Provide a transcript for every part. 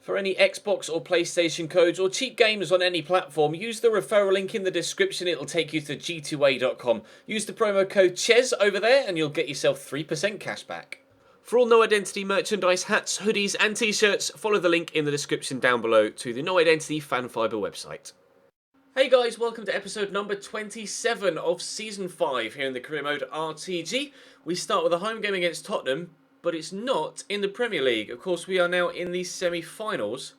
For any Xbox or PlayStation codes or cheap games on any platform, use the referral link in the description. It'll take you to g2a.com. Use the promo code CHES over there and you'll get yourself 3% cash back. For all No Identity merchandise, hats, hoodies and t-shirts, follow the link in the description down below to the No Identity Fan Fibre website. Hey guys, welcome to episode number 27 of Season 5 here in the career mode RTG. We start with a home game against Tottenham, but it's not in the Premier League. Of course, we are now in the semi-finals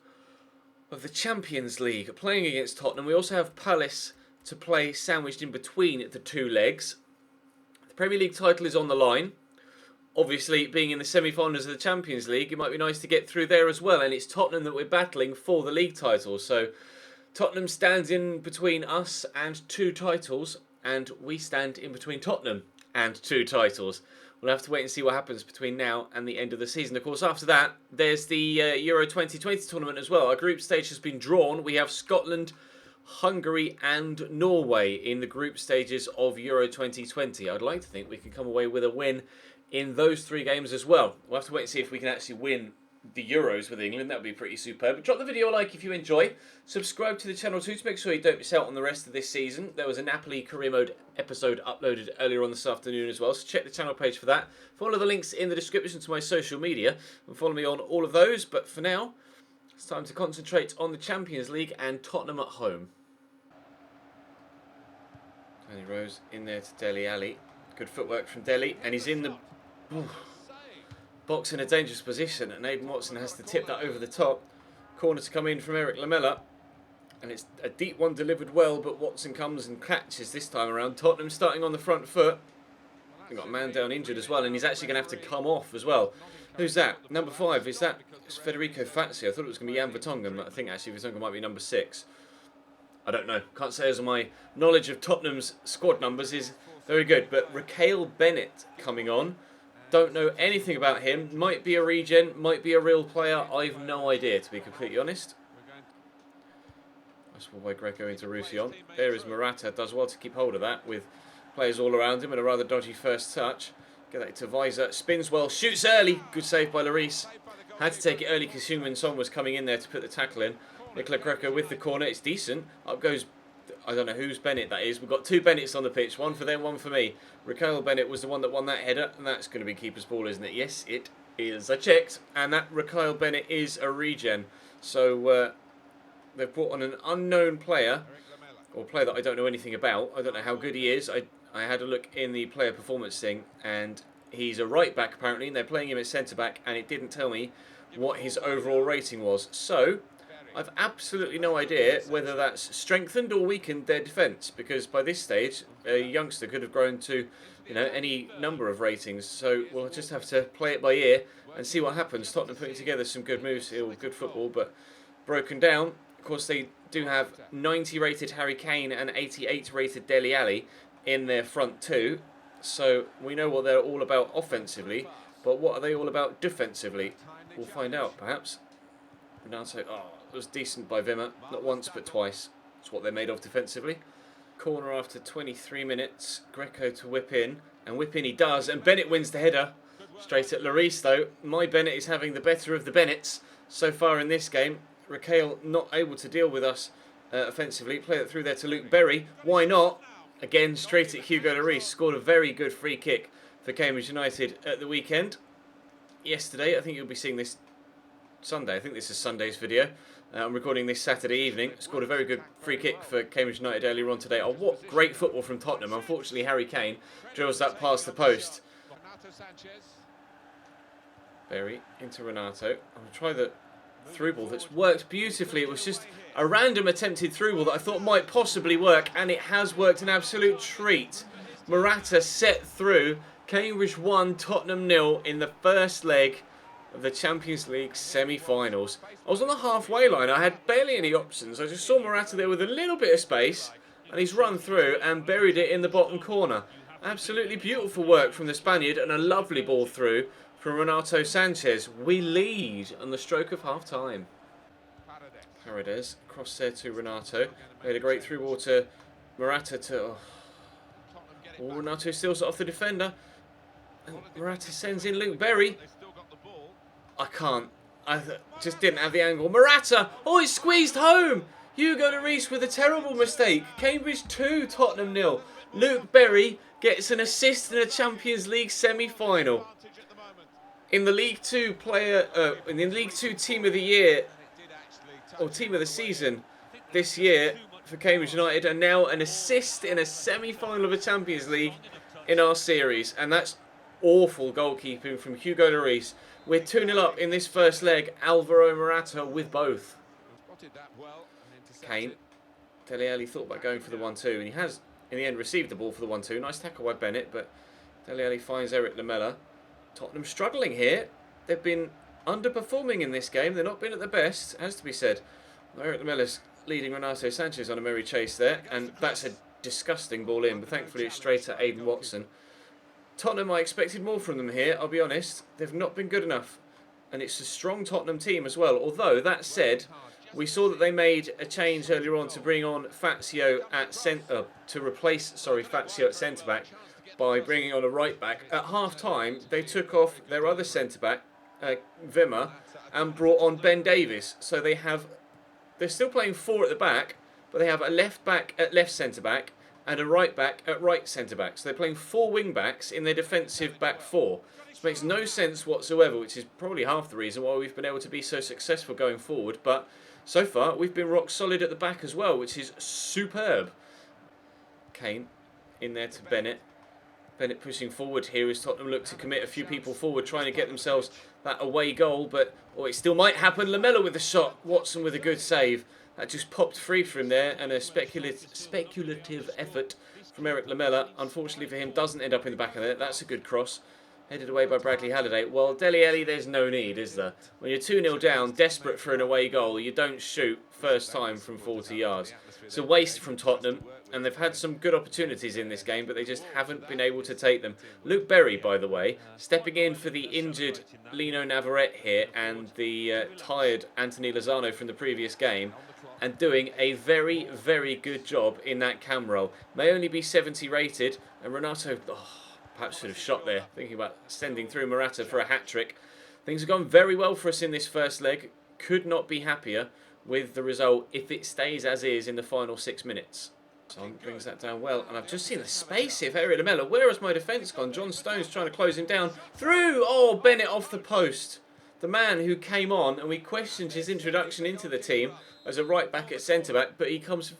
of the Champions League, playing against Tottenham. We also have Palace to play sandwiched in between the two legs. The Premier League title is on the line. Obviously, being in the semi-finals of the Champions League, it might be nice to get through there as well. And it's Tottenham that we're battling for the league title. So Tottenham stands in between us and two titles, and we stand in between Tottenham and two titles. We'll have to wait and see what happens between now and the end of the season. Of course, after that, there's the Euro 2020 tournament as well. Our group stage has been drawn. We have Scotland, Hungary and Norway in the group stages of Euro 2020. I'd like to think we can come away with a win in those three games as well. We'll have to wait and see if we can actually win the Euros with England. That would be pretty superb. Drop the video a like if you enjoy. Subscribe to the channel too to make sure you don't miss out on the rest of this season. There was a Napoli career mode episode uploaded earlier on this afternoon as well, so check the channel page for that. Follow the links in the description to my social media and follow me on all of those. But for now, it's time to concentrate on the Champions League and Tottenham at home. Danny Rose in there to Dele Alli. Good footwork from Dele, and he's in the box in a dangerous position, and Aidan Watson has to tip that over the top. Corner to come in from Eric Lamela, and it's a deep one delivered well, but Watson comes and catches this time around. Tottenham starting on the front foot. They've got a man down injured as well, and he's actually going to have to come off as well. Who's that? Number 5, is that? It's Federico Fazio. I thought it was going to be Jan Vertonghen, but I think actually Vertonghen might be number 6. I don't know. Can't say as my knowledge of Tottenham's squad numbers is very good, but Raquel Bennett coming on. Don't know anything about him. Might be a regen, might be a real player. I've no idea, to be completely honest. Nice ball by Greco into Roussillon. There is Morata. Does well to keep hold of that with players all around him and a rather dodgy first touch. Get that to Weiser. Spins well. Shoots early. Good save by Lloris. Had to take it early because Heung-min Son was coming in there to put the tackle in. Nicola Greco with the corner. It's decent. Up goes, I don't know whose Bennett that is. We've got two Bennetts on the pitch. One for them, one for me. Raquel Bennett was the one that won that header, and that's going to be keeper's ball, isn't it? Yes, it is. I checked, and that Raquel Bennett is a regen. So they've brought on an unknown player, or a player that I don't know anything about. I don't know how good he is. I had a look in the player performance thing, and he's a right back apparently, and they're playing him at centre back, and it didn't tell me what his overall rating was. So I've absolutely no idea whether that's strengthened or weakened their defence, because by this stage a youngster could have grown to, you know, any number of ratings. So we'll just have to play it by ear and see what happens. Tottenham putting together some good moves here, good football, but broken down. Of course, they do have 90 rated Harry Kane and 88 rated Dele Alli in their front two, so we know what they're all about offensively, but what are they all about defensively? We'll find out perhaps. Renato, it was decent by Wimmer, not once but twice. That's what they're made of defensively. Corner after 23 minutes. Greco to whip in, and whip in he does, and Bennett wins the header. Straight at Lloris though. My Bennett is having the better of the Bennetts so far in this game. Raquel not able to deal with us offensively. Play it through there to Luke Berry. Why not? Again, straight at Hugo Lloris. Scored a very good free kick for Cambridge United at the weekend. Yesterday, I think you'll be seeing this Sunday. I think this is Sunday's video. I'm recording this Saturday evening. Scored a very good free kick for Cambridge United earlier on today. Oh, what great football from Tottenham. Unfortunately, Harry Kane drills that past the post. Berry into Renato. I'm going to try the through ball that's worked beautifully. It was just a random attempted through ball that I thought might possibly work, and it has worked an absolute treat. Morata set through. Cambridge 1, Tottenham 0 in the first leg of the Champions League semi-finals. I was on the halfway line. I had barely any options. I just saw Morata there with a little bit of space, and he's run through and buried it in the bottom corner. Absolutely beautiful work from the Spaniard, and a lovely ball through from Renato Sanchez. We lead on the stroke of half-time. Paredes, cross there to Renato. Made a great through ball to Morata to... Oh, Renato steals it off the defender. And Morata sends in Luke Berry. I just didn't have the angle. Morata, oh, it's squeezed home. Hugo Lloris with a terrible mistake. Cambridge 2, Tottenham 0. Luke Berry gets an assist in a Champions League semi-final. In the League 2 in the League 2 Team of the Year, or Team of the Season this year for Cambridge United, and now an assist in a semi-final of a Champions League in our series. And that's awful goalkeeping from Hugo Lloris. We're 2-0 up in this first leg. Alvaro Morata with both. Kane. Dele Alli thought about going for the 1-2, and he has, in the end, received the ball for the 1-2. Nice tackle by Bennett, but Dele Alli finds Eric Lamela. Tottenham struggling here. They've been underperforming in this game. They've not been at their best, has to be said. Eric Lamela's leading Renato Sanchez on a merry chase there, and that's a disgusting ball in, but thankfully it's straight at Aidan Watson. Tottenham, I expected more from them here, I'll be honest. They've not been good enough, and it's a strong Tottenham team as well. Although, that said, we saw that they made a change earlier on to bring on Fazio at to replace Fazio at centre-back by bringing on a right-back. At half-time, they took off their other centre-back, Wimmer, and brought on Ben Davies. So they're still playing 4 at the back, but they have a left-back at left centre-back and a right-back at right centre-back. So they're playing 4 wing-backs in their defensive back 4. This makes no sense whatsoever, which is probably half the reason why we've been able to be so successful going forward. But so far, we've been rock solid at the back as well, which is superb. Kane in there to Bennett. Bennett pushing forward here as Tottenham look to commit a few people forward, trying to get themselves that away goal, but it still might happen. Lamela with the shot, Watson with a good save. That just popped free for him there, and a speculative effort from Eric Lamela. Unfortunately for him, doesn't end up in the back of it. That's a good cross. Headed away by Bradley Halliday. Well, Dele Alli, there's no need, is there? When you're 2-0 down, desperate for an away goal, you don't shoot first time from 40 yards. It's a waste from Tottenham, and they've had some good opportunities in this game, but they just haven't been able to take them. Luke Berry, by the way, stepping in for the injured Lino Navarrete here and the tired Anthony Lozano from the previous game, and doing a very, very good job in that cam role. May only be 70 rated, and Renato perhaps should have shot there, thinking about sending through Morata for a hat-trick. Things have gone very well for us in this first leg. Could not be happier with the result if it stays as is in the final 6 minutes. Son brings that down well, and I've just seen the space here for Eric Lamela. Where has my defence gone? John Stone's trying to close him down. Through! Oh, Bennett off the post. The man who came on, and we questioned his introduction into the team as a right-back at centre-back, but he comes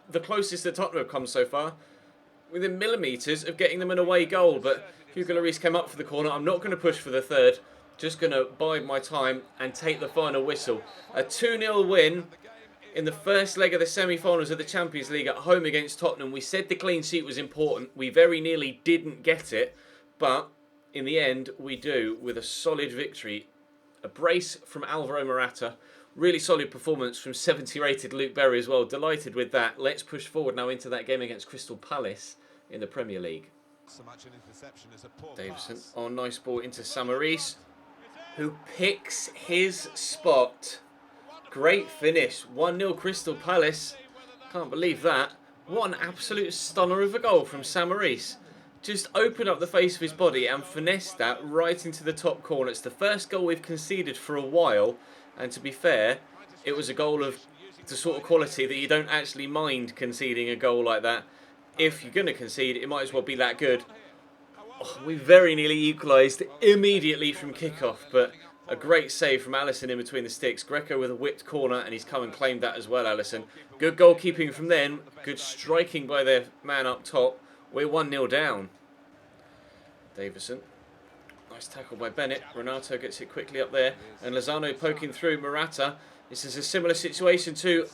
the closest that Tottenham have come so far, within millimetres of getting them an away goal. But Hugo Lloris came up for the corner. I'm not going to push for the third. Just going to bide my time and take the final whistle. A 2-0 win in the first leg of the semi-finals of the Champions League at home against Tottenham. We said the clean sheet was important. We very nearly didn't get it, but in the end we do with a solid victory. A brace from Alvaro Morata. Really solid performance from 70 rated Luke Berry as well. Delighted with that. Let's push forward now into that game against Crystal Palace in the Premier League. Davison on nice ball into Samaris, who picks his spot. Great finish. 1-0 Crystal Palace. Can't believe that. What an absolute stunner of a goal from Samaris. Just opened up the face of his body and finessed that right into the top corner. It's the first goal we've conceded for a while. And to be fair, it was a goal of the sort of quality that you don't actually mind conceding a goal like that. If you're going to concede, it might as well be that good. Oh, we very nearly equalised immediately from kickoff, but a great save from Alisson in between the sticks. Greco with a whipped corner, and he's come and claimed that as well, Alisson. Good goalkeeping from them. Good striking by their man up top. We're 1-0 down. Davison. Nice tackle by Bennett. Renato gets it quickly up there. And Lozano poking through Morata. This is a similar situation to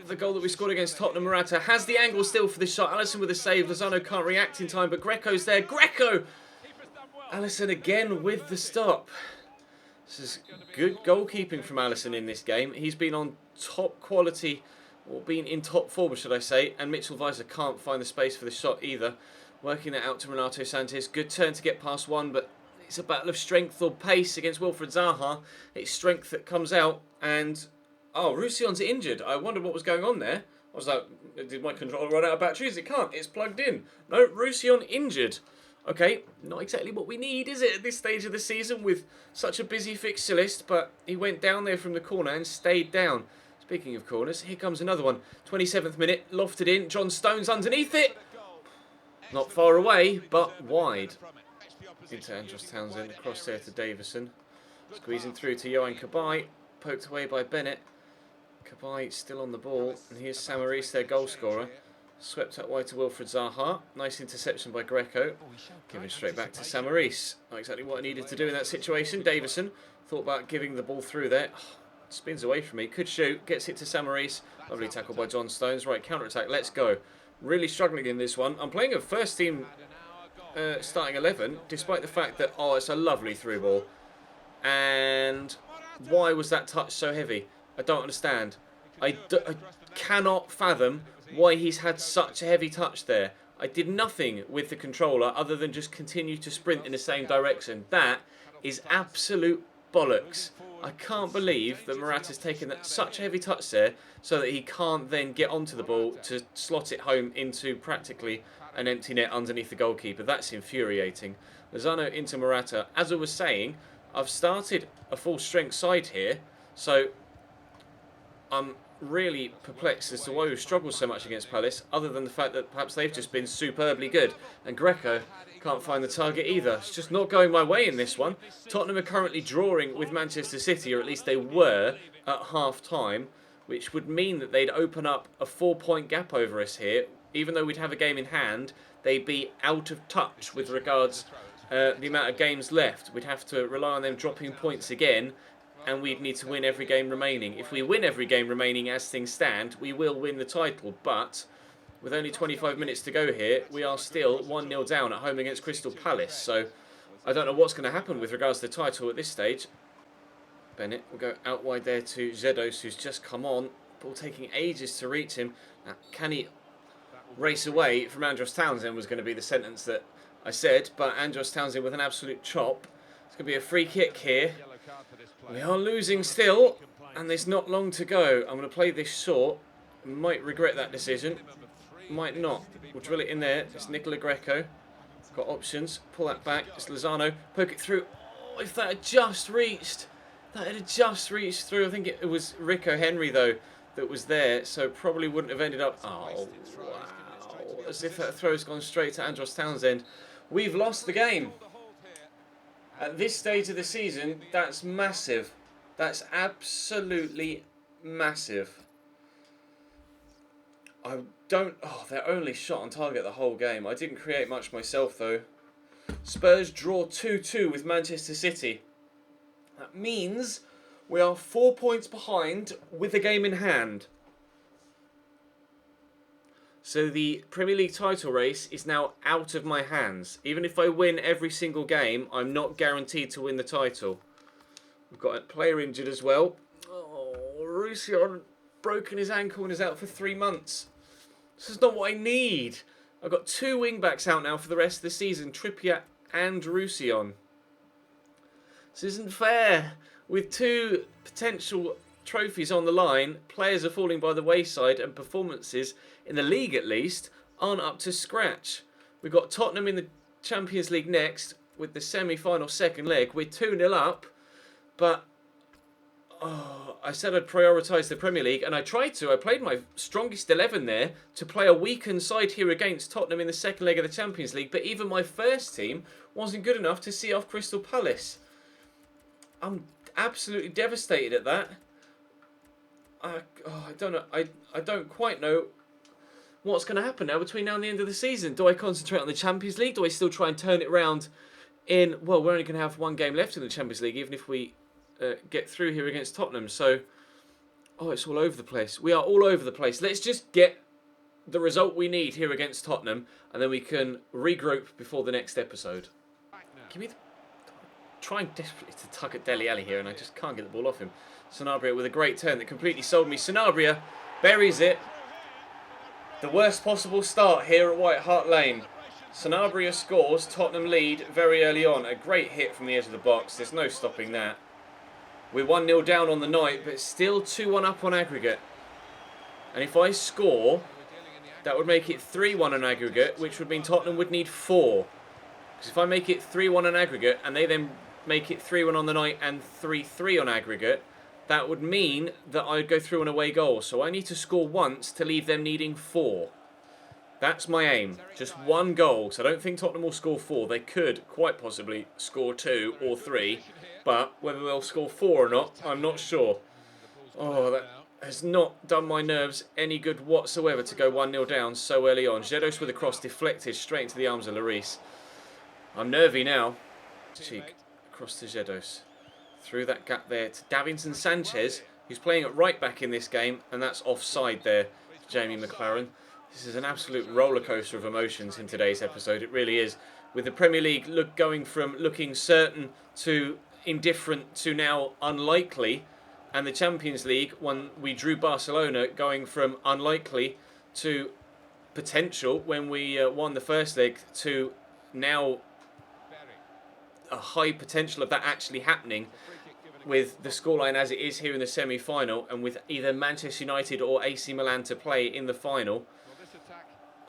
the goal that we scored against Tottenham. Morata has the angle still for this shot. Alisson with a save. Lozano can't react in time, but Greco's there. Greco! Alisson again with the stop. This is good goalkeeping from Alisson in this game. He's been on top quality, or been in top form, should I say. And Mitchell Weiser can't find the space for the shot either. Working that out to Renato Sanchez. Good turn to get past one, but it's a battle of strength or pace against Wilfred Zaha. It's strength that comes out, and Roussillon's injured. I wondered what was going on there. I was like, did my controller run out of batteries? It can't. It's plugged in. No, Roussillon injured. Okay, not exactly what we need, is it, at this stage of the season with such a busy fixture list, but he went down there from the corner and stayed down. Speaking of corners, here comes another one. 27th minute, lofted in, John Stones underneath it. Not far away, but wide. Into Andros Townsend, across there to Davison. Squeezing through to Johan Cabai, poked away by Bennett. Cabai still on the ball, and here's Samaris, their goal scorer. Swept up wide to Wilfred Zaha. Nice interception by Greco. Giving straight back to Samaris. Not exactly what I needed to do in that situation. Davison thought about giving the ball through there. Spins away from me. Could shoot. Gets it to Samaris. Lovely tackle by John Stones. Right, counter-attack. Let's go. Really struggling in this one. I'm playing a first team starting 11, despite the fact that, it's a lovely through ball. And why was that touch so heavy? I don't understand. I cannot fathom why he's had such a heavy touch there. I did nothing with the controller other than just continue to sprint in the same direction. That is absolute bollocks. I can't believe that Morata's taken such a heavy touch there so that he can't then get onto the ball to slot it home into practically an empty net underneath the goalkeeper. That's infuriating. Lozano into Morata. As I was saying, I've started a full strength side here, so I'm really perplexed as to why we've struggled so much against Palace, other than the fact that perhaps they've just been superbly good. And Greco can't find the target either. It's just not going my way in this one. Tottenham are currently drawing with Manchester City, or at least they were at half-time, which would mean that they'd open up a 4-point gap over us here. Even though we'd have a game in hand, they'd be out of touch with regards the amount of games left. We'd have to rely on them dropping points again, and we'd need to win every game remaining. If we win every game remaining as things stand, we will win the title. But with only 25 minutes to go here, we are still 1-0 down at home against Crystal Palace. So I don't know what's going to happen with regards to the title at this stage. Bennett will go out wide there to Zedos, who's just come on. Ball taking ages to reach him. Now, can he race away from Andros Townsend was going to be the sentence that I said. But Andros Townsend with an absolute chop. It's going to be a free kick here. We are losing still, and there's not long to go. I'm going to play this short. Might regret that decision. Might not. We'll drill it in there. It's Nicola Greco. Got options. Pull that back. It's Lozano. Poke it through. Oh, if that had just reached. That had just reached through. I think it was Rico Henry, though, that was there. So probably wouldn't have ended up. Oh, wow. As if that throw's gone straight to Andros Townsend. We've lost the game. At this stage of the season, that's massive. That's absolutely massive. They're only shot on target the whole game. I didn't create much myself, though. Spurs draw 2-2 with Manchester City. That means we are 4 points behind with a game in hand. So the Premier League title race is now out of my hands. Even if I win every single game, I'm not guaranteed to win the title. We've got a player injured as well. Oh, Roussillon broken his ankle and is out for 3 months. This is not what I need. I've got 2 wing-backs out now for the rest of the season, Trippier and Roussillon. This isn't fair. With 2 potential trophies on the line, players are falling by the wayside and performances, in the league at least, aren't up to scratch. We've got Tottenham in the Champions League next with the semi-final second leg. We're 2-0 up, but I said I'd prioritise the Premier League, and I tried to. I played my strongest 11 there to play a weakened side here against Tottenham in the second leg of the Champions League, but even my first team wasn't good enough to see off Crystal Palace. I'm absolutely devastated at that. I don't know. I don't quite know what's going to happen now between now and the end of the season. Do I concentrate on the Champions League? Do I still try and turn it around in... Well, we're only going to have 1 game left in the Champions League, even if we get through here against Tottenham. So, it's all over the place. We are all over the place. Let's just get the result we need here against Tottenham, and then we can regroup before the next episode. Give me the... Trying desperately to tug at Dele Alli here, and I just can't get the ball off him. Sanabria with a great turn that completely sold me. Sanabria buries it. The worst possible start here at White Hart Lane. Sanabria scores. Tottenham lead very early on. A great hit from the edge of the box. There's no stopping that. We're 1-0 down on the night, but still 2-1 up on aggregate. And if I score, that would make it 3-1 on aggregate, which would mean Tottenham would need 4. Because if I make it 3-1 on aggregate and they then make it 3-1 on the night and 3-3 on aggregate, that would mean that I'd go through an away goal. So I need to score once to leave them needing 4. That's my aim. Just 1 goal. So I don't think Tottenham will score 4. They could quite possibly score 2 or 3. But whether they'll score 4 or not, I'm not sure. Oh, that has not done my nerves any good whatsoever to go 1-0 down so early on. Jedos with a cross deflected straight into the arms of Lloris. I'm nervy now. Cheek across to Jedos. Through that gap there to Davinson Sanchez, who's playing at right back in this game, and that's offside there, Jamie McLaren. This is an absolute rollercoaster of emotions in today's episode. It really is. With the Premier League going from looking certain to indifferent to now unlikely, and the Champions League, when we drew Barcelona, going from unlikely to potential when we won the first leg to now a high potential of that actually happening, with the scoreline as it is here in the semi-final, and with either Manchester United or AC Milan to play in the final.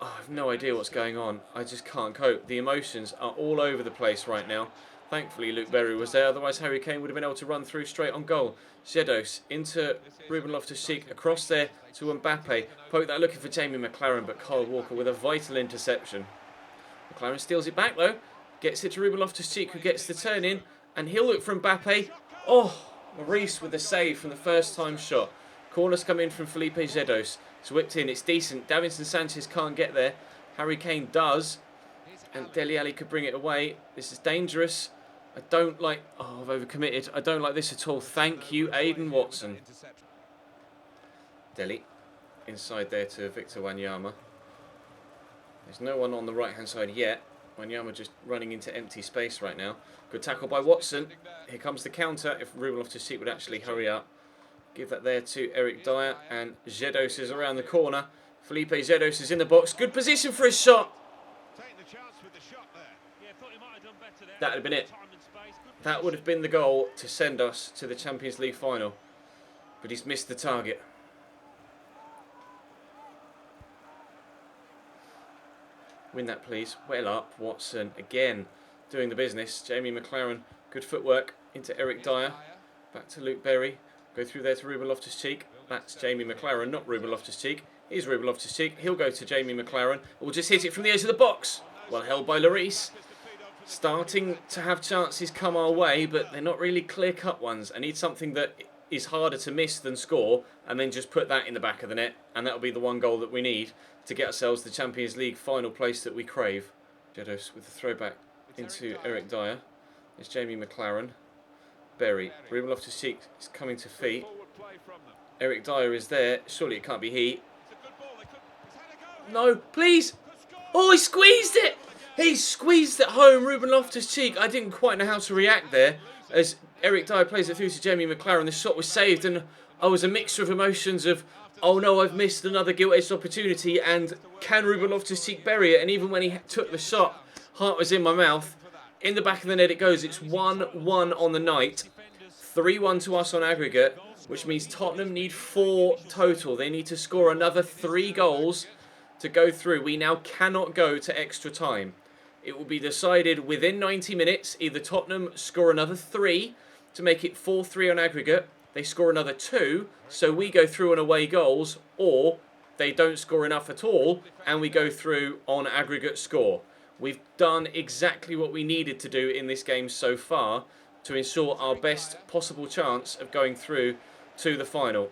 Oh, I have no idea what's going on. I just can't cope. The emotions are all over the place right now. Thankfully, Luke Berry was there. Otherwise, Harry Kane would have been able to run through straight on goal. Jedos into Ruben Loftus-Cheek. Across there to Mbappe. Poke that looking for Jamie McLaren, but Kyle Walker with a vital interception. McLaren steals it back, though. Gets it to Ruben Loftus-Cheek, who gets the turn in. And he'll look for Mbappe. Oh, Maurice with the save from the first time shot. Corners come in from Felipe Jedos. It's whipped in. It's decent. Davinson Sanchez can't get there. Harry Kane does. And Dele Alli could bring it away. This is dangerous. I don't like... Oh, I've overcommitted. I don't like this at all. Thank you, Aidan Watson. Dele. Inside there to Victor Wanyama. There's no one on the right-hand side yet. Wanyama just running into empty space right now. Good tackle by Watson. Here comes the counter. If Ruben Loftus-Cheek would actually hurry up. Give that there to Eric Dyer. And Jedos is around the corner. Felipe Jedos is in the box. Good position for his shot. That would have been it. That would have been the goal to send us to the Champions League final. But he's missed the target. Win that, please. Well up. Watson again doing the business. Jamie McLaren, good footwork into Eric Dyer. Back to Luke Berry. Go through there to Ruben Loftus-Cheek. That's Jamie McLaren, not Ruben Loftus-Cheek. Here's Ruben Loftus-Cheek. He'll go to Jamie McLaren. We'll just hit it from the edge of the box. Well held by Lloris. Starting to have chances come our way, but they're not really clear-cut ones. I need something that is harder to miss than score, and then just put that in the back of the net, and that'll be the 1 goal that we need to get ourselves the Champions League final place that we crave. Jedos with the throwback into Eric Dyer. There's Jamie McLaren. Berry. Ruben Loftus-Cheek is coming to feet. Eric Dyer is there. Surely it can't be he. No, please! Oh, he squeezed it! He squeezed it home, Ruben Loftus-Cheek. I didn't quite know how to react there. As Eric Dyer plays it through to Jamie McLaren, the shot was saved, and I was a mixture of emotions of, oh no, I've missed another gilt-edged opportunity, and can Ruben Loftus-Cheek bury it? And even when he took the shot, heart was in my mouth. In the back of the net it goes. It's 1-1 on the night. 3-1 to us on aggregate, which means Tottenham need 4 total. They need to score another 3 goals to go through. We now cannot go to extra time. It will be decided within 90 minutes. Either Tottenham score another 3 to make it 4-3 on aggregate. They score another 2, so we go through on away goals, or they don't score enough at all, and we go through on aggregate score. We've done exactly what we needed to do in this game so far to ensure our best possible chance of going through to the final.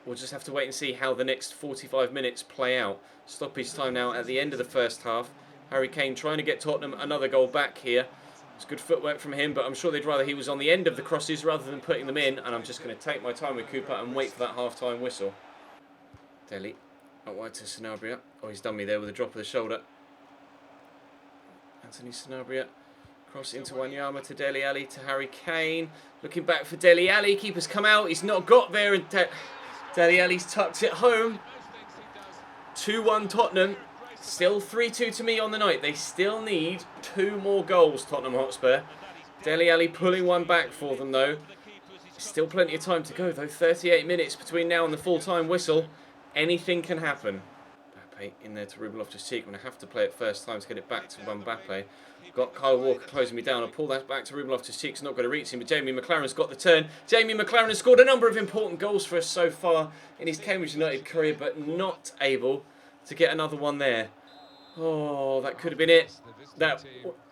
We'll just have to wait and see how the next 45 minutes play out. Stoppage time now at the end of the first half. Harry Kane trying to get Tottenham another goal back here. It's good footwork from him, but I'm sure they'd rather he was on the end of the crosses rather than putting them in. And I'm just going to take my time with Cooper and wait for that half-time whistle. Dele out wide to Sanabria. Oh, he's done me there with a drop of the shoulder. Anthony Sanabria. Cross into Wanyama to Dele Alli to Harry Kane. Looking back for Dele Alli. Keeper's come out. He's not got there. And Dele Alli's tucked it home. 2-1 Tottenham. Still 3-2 to me on the night. They still need 2 more goals, Tottenham Hotspur. Dele Alli pulling one back for them, though. Still plenty of time to go, though. 38 minutes between now and the full-time whistle. Anything can happen. Mbappe in there to Ruben Loftus-Cheek. I'm going to have to play it first time to get it back to Mbappe. Got Kyle Walker closing me down. I'll pull that back to Ruben Loftus-Cheek. It's not going to reach him, but Jamie McLaren's got the turn. Jamie McLaren has scored a number of important goals for us so far in his Cambridge United career, but not able to get another one there. Oh, that could have been it. That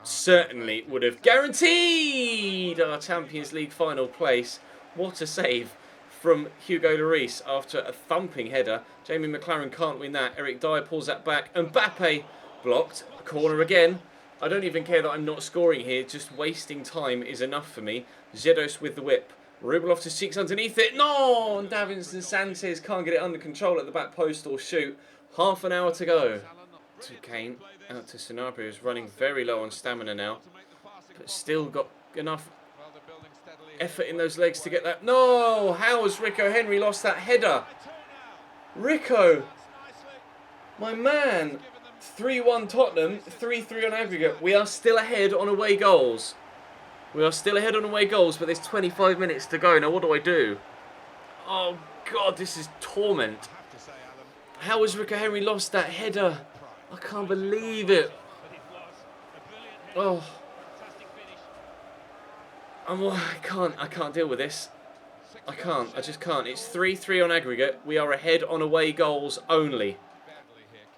certainly would have guaranteed our Champions League final place. What a save from Hugo Lloris after a thumping header. Jamie McLaren can't win that. Eric Dyer pulls that back. Mbappe blocked. A corner again. I don't even care that I'm not scoring here. Just wasting time is enough for me. Zedos with the whip. Ruben Loftus-Cheek's underneath it. No! And Davinson Sanchez can't get it under control at the back post or shoot. Half an hour to go. To Kane. Out to Sanabria, who's running very low on stamina now. But still got enough effort in those legs to get that. No! How has Rico Henry lost that header? Rico! My man! 3-1 Tottenham, 3-3 on aggregate. We are still ahead on away goals. We are still ahead on away goals, but there's 25 minutes to go. Now what do I do? Oh God, this is torment. How has Rico Henry lost that header? I can't believe it. Oh. I can't deal with this. I just can't. It's 3-3 on aggregate. We are ahead on away goals only.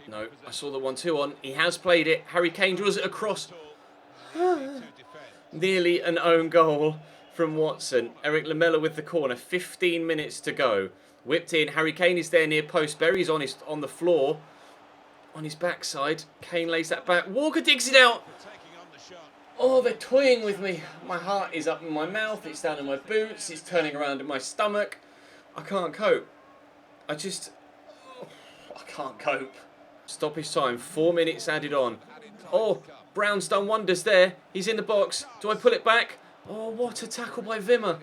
No, I saw the 1-2 on. He has played it. Harry Kane draws it across. Nearly an own goal from Watson. Eric Lamela with the corner. 15 minutes to go. Whipped in. Harry Kane is there near post. Berry's on the floor. On his backside. Kane lays that back. Walker digs it out. Oh, they're toying with me. My heart is up in my mouth. It's down in my boots. It's turning around in my stomach. I can't cope. I can't cope. Stoppage time. 4 minutes added on. Oh, Brown's done wonders there. He's in the box. Do I pull it back? Oh, what a tackle by Wimmer.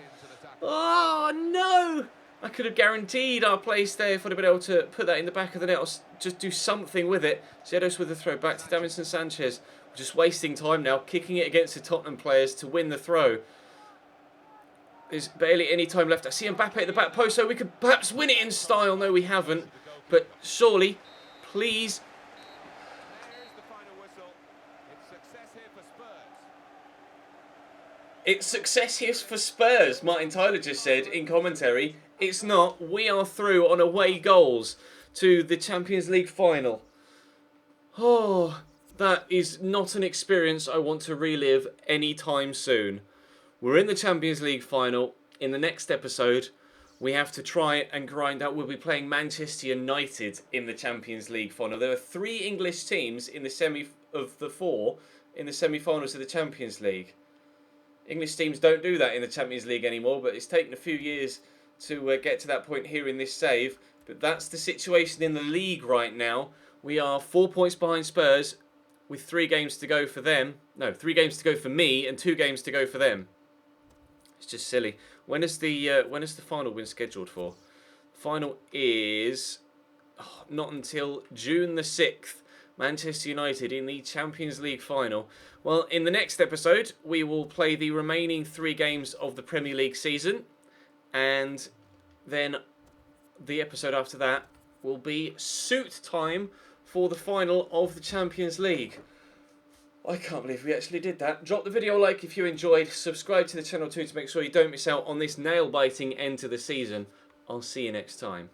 Oh, no. I could have guaranteed our place there if I'd have been able to put that in the back of the net or just do something with it. Zedos with the throw back to Davinson Sanchez. We're just wasting time now, kicking it against the Tottenham players to win the throw. There's barely any time left. I see Mbappe at the back post, so we could perhaps win it in style. No, we haven't. But surely, please. It's success here for Spurs, Martin Tyler just said in commentary. It's not. We are through on away goals to the Champions League final. Oh, that is not an experience I want to relive anytime soon. We're in the Champions League final. In the next episode, we have to try and grind out. We'll be playing Manchester United in the Champions League final. There are 3 English teams in the in the semi-finals of the Champions League. English teams don't do that in the Champions League anymore, but it's taken a few years to get to that point here in this save. But that's the situation in the league right now. We are 4 points behind Spurs with 3 games to go for them. No, 3 games to go for me and 2 games to go for them. It's just silly. When is the final been scheduled for? The final is not until June the 6th. Manchester United in the Champions League final. Well, in the next episode, we will play the remaining 3 games of the Premier League season. And then the episode after that will be suit time for the final of the Champions League. I can't believe we actually did that. Drop the video a like if you enjoyed. Subscribe to the channel too to make sure you don't miss out on this nail-biting end to the season. I'll see you next time.